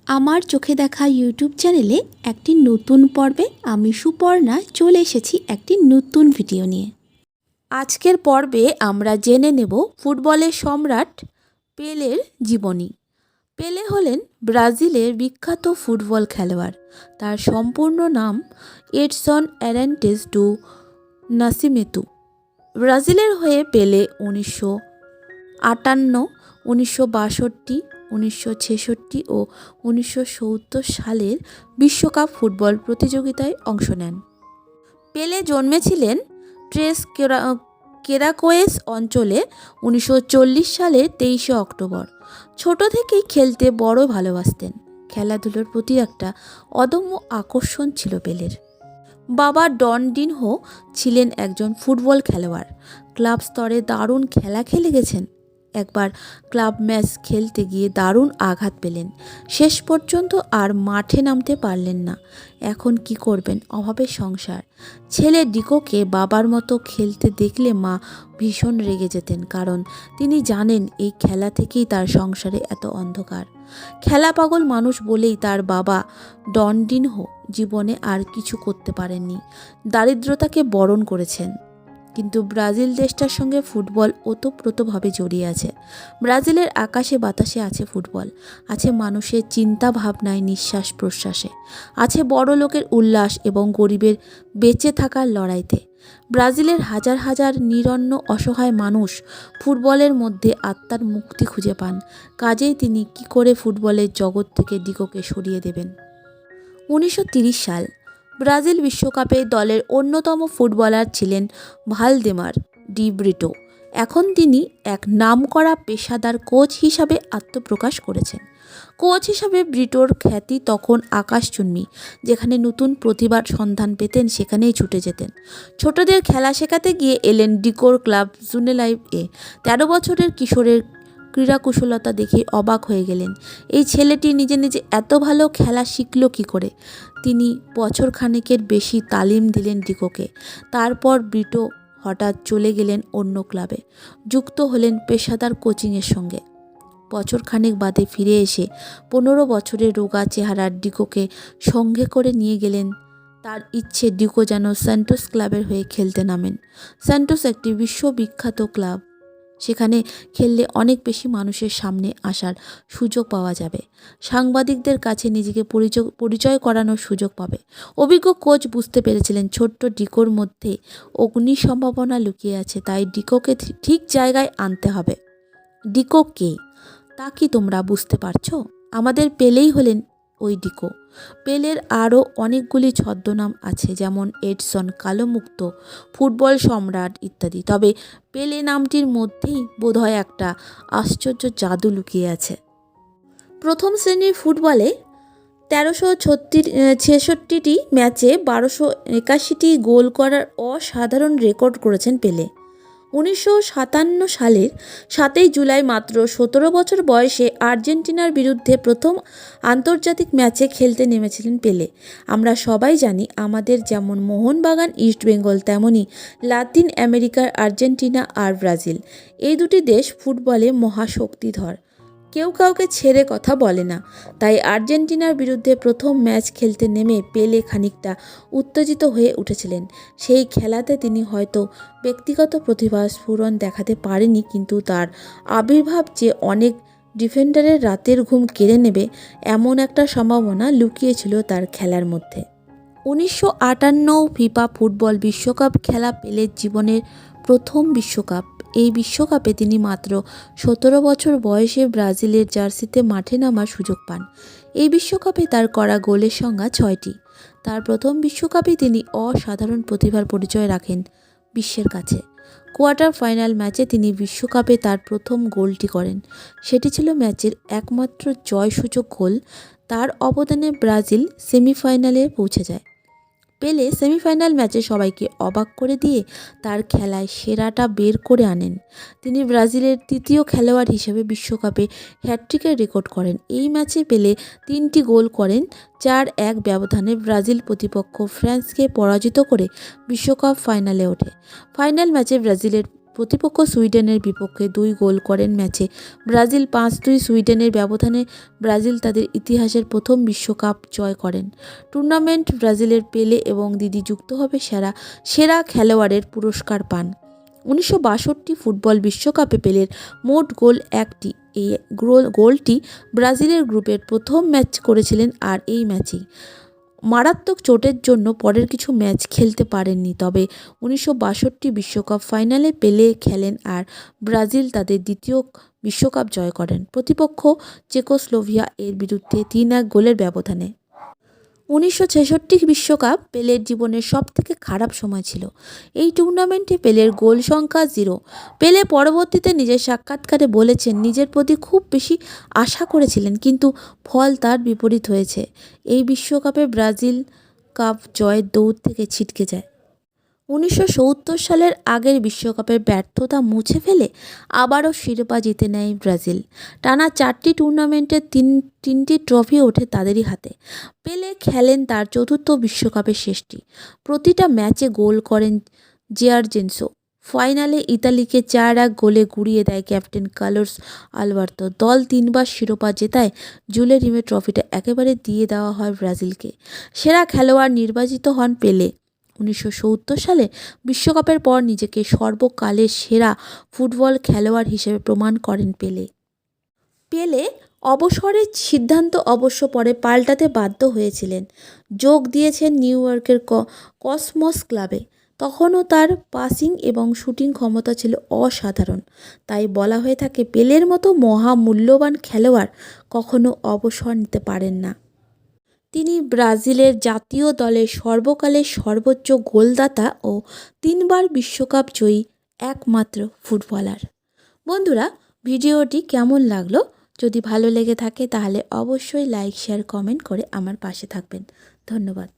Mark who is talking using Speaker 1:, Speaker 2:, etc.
Speaker 1: আমার চোখে দেখা ইউটিউব চ্যানেলে একটি নতুন পর্বে আমি সুপর্ণা চলে এসেছি একটি নতুন ভিডিও নিয়ে। আজকের পর্বে আমরা জেনে নেব ফুটবলের সম্রাট পেলের জীবনী। পেলে হলেন ব্রাজিলের বিখ্যাত ফুটবল খেলোয়াড়। তার সম্পূর্ণ নাম এডসন অ্যারান্টেস ডু নাসিমেতো। ব্রাজিলের হয়ে পেলে 1958, 1962, 1966 ও 1970 সালের বিশ্বকাপ ফুটবল প্রতিযোগিতায় অংশ নেন। পেলে জন্মেছিলেন ট্রেস কেরাকোয়েস অঞ্চলে 1940 সালের 23শে অক্টোবর। ছোট থেকেই খেলতে বড় ভালোবাসতেন। খেলাধুলোর প্রতি একটা অদম্য আকর্ষণ ছিল পেলের। বাবা ডন ডিনহো ছিলেন একজন ফুটবল খেলোয়াড়। ক্লাব স্তরে দারুণ খেলা খেলে গেছেন। একবার ক্লাব ম্যাচ খেলতে গিয়ে দারুণ আঘাত পেলেন। শেষ পর্যন্ত আর মাঠে নামতে পারলেন না। এখন কি করবেন? অভাবের সংসার। ছেলে ডিকোকে বাবার মতো খেলতে দেখলে মা ভীষণ রেগে যেতেন, কারণ তিনি জানেন এই খেলা থেকেই তার সংসারে এত অন্ধকার। খেলা পাগল মানুষ বলেই তার বাবা ডন ডিনহো জীবনে আর কিছু করতে পারেননি। দারিদ্রতাকে বরণ করেছেন। কিন্তু ব্রাজিল দেশটার সঙ্গে ফুটবল ওতপ্রোতভাবে জড়িয়ে আছে। ব্রাজিলের আকাশে বাতাসে আছে ফুটবল, আছে মানুষের চিন্তা ভাবনায়, নিঃশ্বাস প্রশ্বাসে, আছে বড় লোকের উল্লাস এবং গরিবের বেঁচে থাকার লড়াইতে। ব্রাজিলের হাজার হাজার নিরন্ন অসহায় মানুষ ফুটবলের মধ্যে আত্মার মুক্তি খুঁজে পান। কাজেই তিনি কি করে ফুটবলের জগৎ থেকে ডিকোকে সরিয়ে দেবেন। 1930 সাল ব্রাজিল বিশ্বকাপে দলের অন্যতম ফুটবলার ছিলেন ভালদেমার ডি ব্রিটো। এখন তিনি এক নামকরা পেশাদার কোচ হিসাবে আত্মপ্রকাশ করেছেন। কোচ হিসাবে ব্রিটোর খ্যাতি তখন আকাশচুম্বী। যেখানে নতুন প্রতিভার সন্ধান পেতেন সেখানেই ছুটে যেতেন। ছোটদের খেলা শেখাতে গিয়ে এলেন ডিকোর ক্লাব জুনেলাইভ-এ। 13 বছরের কিশোরের ক্রীড়াকুশলতা দেখে অবাক হয়ে গেলেন। এই ছেলেটি নিজে নিজে এত ভালো খেলা শিখল কী করে? তিনি বছর খানেকের বেশি তালিম দিলেন ডিকোকে। তারপর ব্রিটো হঠাৎ চলে গেলেন অন্য ক্লাবে, যুক্ত হলেন পেশাদার কোচিংয়ের সঙ্গে। বছর খানেক বাদে ফিরে এসে 15 বছরের রোগা চেহারার ডিকোকে সঙ্গে করে নিয়ে গেলেন। তার ইচ্ছে ডিকো যেন স্যান্টোস ক্লাবের হয়ে খেলতে নামেন। স্যান্টোস একটি বিশ্ববিখ্যাত ক্লাব। সেখানে খেললে অনেক বেশি মানুষের সামনে আসার সুযোগ পাওয়া যাবে। সাংবাদিকদের কাছে নিজেকে পরিচয় করানোর সুযোগ পাবে। অভিজ্ঞ কোচ বুঝতে পেরেছিলেন ছোট্ট ডিকোর মধ্যে অগ্নি সম্ভাবনা লুকিয়ে আছে, তাই ডিকোকে ঠিক জায়গায় আনতে হবে। ডিকো কে, তা কি তোমরা বুঝতে পারছো? আমাদের পেলেই হলেন ওই ডিকো। পেলের আরও অনেকগুলি ছদ্মনাম আছে, যেমন এডসন, কালো মুক্ত, ফুটবল সম্রাট ইত্যাদি। তবে পেলে নামটির মধ্যেই বোধহয় একটা আশ্চর্য জাদু লুকিয়ে আছে। প্রথম শ্রেণীর ফুটবলে 1366টি ম্যাচে 1281টি গোল করার অসাধারণ রেকর্ড করেছেন পেলে। 1957 সালের 7 জুলাই মাত্র 17 বছর বয়সে আর্জেন্টিনার বিরুদ্ধে প্রথম আন্তর্জাতিক ম্যাচে খেলতে নেমেছিলেন পেলে। আমরা সবাই জানি আমাদের যেমন মোহনবাগান, ইস্টবেঙ্গল, তেমনি লাতিন আমেরিকার আর্জেন্টিনা আর ব্রাজিল, এই দুটি দেশ ফুটবলে মহাশক্তিধর। কেউ কাউকে ছেড়ে কথা বলে না। তাই আর্জেন্টিনার বিরুদ্ধে প্রথম ম্যাচ খেলতে নেমে পেলে খানিকটা উত্তেজিত হয়ে উঠেছিলেন। সেই খেলাতে তিনি হয়তো ব্যক্তিগত প্রতিভা স্ফুরণ দেখাতে পারেনি, কিন্তু তার আবির্ভাব যে অনেক ডিফেন্ডারের রাতের ঘুম কেড়ে নেবে এমন একটা সম্ভাবনা লুকিয়েছিল তার খেলার মধ্যে। 1958 ফিফা ফুটবল বিশ্বকাপ খেলা পেলের জীবনের প্রথম বিশ্বকাপ। এই বিশ্বকাপে তিনি মাত্র 17 বছর বয়সে ব্রাজিলের জার্সিতে মাঠে নামার সুযোগ পান। এই বিশ্বকাপে তার করা গোলের সংখ্যা 6টি। তার প্রথম বিশ্বকাপে তিনি অসাধারণ প্রতিভার পরিচয় রাখেন বিশ্বের কাছে। কোয়ার্টার ফাইনাল ম্যাচে তিনি বিশ্বকাপে তার প্রথম গোলটি করেন। সেটি ছিল ম্যাচের একমাত্র জয়সূচক গোল। তার অবদানে ব্রাজিল সেমিফাইনালে পৌঁছে যায়। পেলে সেমিফাইনাল ম্যাচে সবাইকে অবাক করে দিয়ে তার খেলায় সেরাটা বের করে আনেন। তিনি ব্রাজিলের তৃতীয় খেলোয়াড় হিসেবে বিশ্বকাপে হ্যাটট্রিকের রেকর্ড করেন। এই ম্যাচে পেলে 3টি গোল করেন। 4-1 ব্যবধানে ব্রাজিল প্রতিপক্ষ ফ্রান্সকে পরাজিত করে বিশ্বকাপ ফাইনালে ওঠে। ফাইনাল ম্যাচে ব্রাজিলের প্রতিপক্ষ সুইডেনের বিপক্ষে 2 গোল করেন ম্যাচে ব্রাজিল 5-2 সুইডেনের ব্যবধানে ব্রাজিল তাদের ইতিহাসের প্রথম বিশ্বকাপ জয় করেন। টুর্নামেন্ট ব্রাজিলের পেলে এবং দিদি যুক্তভাবে সেরা খেলোয়াড়ের পুরস্কার পান। 1962 ফুটবল বিশ্বকাপে পেলের মোট গোল 1টি। এই গোলটি ব্রাজিলের গ্রুপের প্রথম ম্যাচ করেছিলেন আর এই ম্যাচেই মারাত্মক চোটের জন্য পরের কিছু ম্যাচ খেলতে পারেননি। তবে 1962 বিশ্বকাপ ফাইনালে পেলে খেলেন আর ব্রাজিল তাদের দ্বিতীয় বিশ্বকাপ জয় করেন, প্রতিপক্ষ চেকোস্লোভাকিয়া এর বিরুদ্ধে 3-1 গোলের ব্যবধানে। 1966 বিশ্বকাপ পেলের জীবনের সবথেকে খারাপ সময় ছিল। এই টুর্নামেন্টে পেলের গোল সংখ্যা 0। পেলে পরবর্তীতে নিজের সাক্ষাৎকারে বলেছেন নিজের প্রতি খুব বেশি আশা করেছিলেন, কিন্তু ফল তার বিপরীত হয়েছে। এই বিশ্বকাপে ব্রাজিল কাপ জয়ের দৌড় থেকে ছিটকে যায়। 1970 সালের আগের বিশ্বকাপের ব্যর্থতা মুছে ফেলে আবারও শিরোপা জিতে নেয় ব্রাজিল। টানা 4টি টুর্নামেন্টের তিনটি ট্রফি ওঠে তাদেরই হাতে। পেলে খেলেন তার চতুর্থ বিশ্বকাপের শেষটি। প্রতিটা ম্যাচে গোল করেন জিয়ার্জেনসো। ফাইনালে ইতালিকে 4-1 গোলে গুড়িয়ে দেয় ক্যাপ্টেন কার্লোস আলবার্তো। দল 3বার শিরোপা জেতায়। জুলে রিমে ট্রফিটা একেবারে দিয়ে দেওয়া হয় ব্রাজিলকে। সেরা খেলোয়াড় নির্বাচিত হন পেলে। 1970 সালে বিশ্বকাপের পর নিজেকে সর্বকালের সেরা ফুটবল খেলোয়াড় হিসেবে প্রমাণ করেন পেলে অবসরের সিদ্ধান্ত অবশ্য পরে পাল্টাতে বাধ্য হয়েছিলেন। যোগ দিয়েছেন নিউ ইয়র্কের কসমস ক্লাবে। তখনও তার পাসিং এবং শুটিং ক্ষমতা ছিল অসাধারণ। তাই বলা হয়ে থাকে পেলের মতো মহামূল্যবান খেলোয়াড় কখনো অবসর নিতে পারেন না। তিনি ব্রাজিলের জাতীয় দলের সর্বকালের সর্বোচ্চ গোলদাতা ও 3বার বিশ্বকাপ জয়ী একমাত্র ফুটবলার। বন্ধুরা, ভিডিওটি কেমন লাগলো? যদি ভালো লেগে থাকে তাহলে অবশ্যই লাইক, শেয়ার, কমেন্ট করে আমার পাশে থাকবেন। ধন্যবাদ।